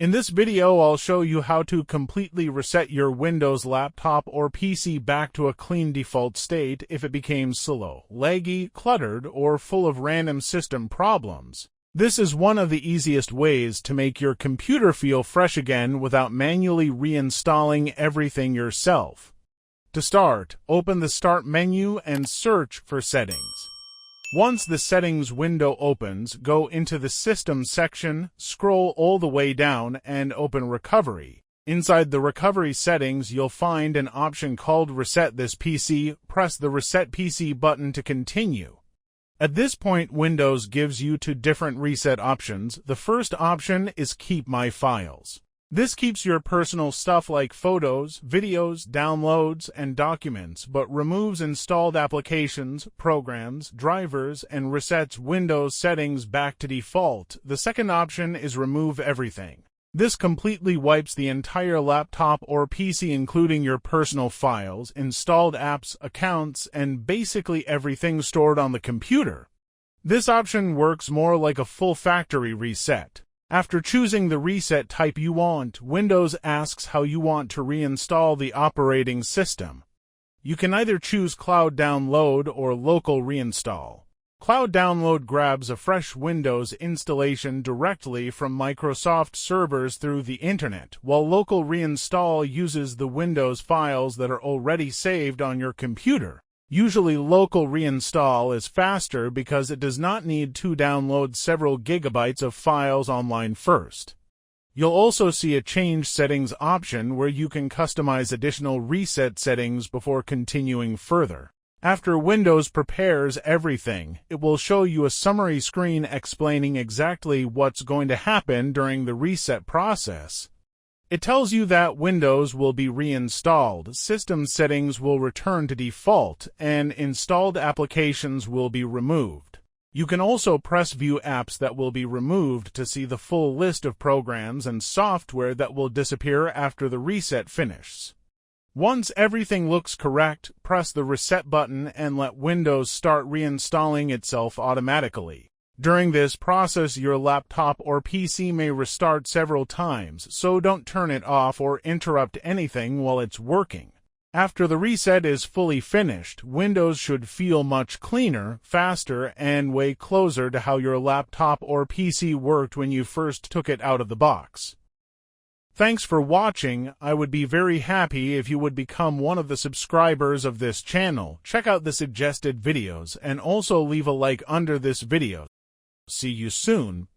In this video, I'll show you how to completely reset your Windows laptop or PC back to a clean default state if it became slow, laggy, cluttered, or full of random system problems. This is one of the easiest ways to make your computer feel fresh again without manually reinstalling everything yourself. To start, open the Start menu and search for Settings. Once the Settings window opens, go into the System section, scroll all the way down, and open Recovery. Inside the Recovery settings, you'll find an option called Reset this PC. Press the Reset PC button to continue. At this point, Windows gives you two different reset options. The first option is Keep My Files. This keeps your personal stuff like photos, videos, downloads, and documents, but removes installed applications, programs, drivers, and resets Windows settings back to default. The second option is Remove Everything. This completely wipes the entire laptop or PC, including your personal files, installed apps, accounts, and basically everything stored on the computer. This option works more like a full factory reset. After choosing the reset type you want, Windows asks how you want to reinstall the operating system. You can either choose Cloud Download or Local Reinstall. Cloud Download grabs a fresh Windows installation directly from Microsoft servers through the Internet, while Local Reinstall uses the Windows files that are already saved on your computer. Usually, Local Reinstall is faster because it does not need to download several gigabytes of files online first. You'll also see a Change Settings option where you can customize additional reset settings before continuing further. After Windows prepares everything, it will show you a summary screen explaining exactly what's going to happen during the reset process. It tells you that Windows will be reinstalled, system settings will return to default, and installed applications will be removed. You can also press View Apps that will be removed to see the full list of programs and software that will disappear after the reset finishes. Once everything looks correct, press the Reset button and let Windows start reinstalling itself automatically. During this process, your laptop or PC may restart several times, so don't turn it off or interrupt anything while it's working. After the reset is fully finished, Windows should feel much cleaner, faster, and way closer to how your laptop or PC worked when you first took it out of the box. Thanks for watching. I would be very happy if you would become one of the subscribers of this channel. Check out the suggested videos and also leave a like under this video. See you soon.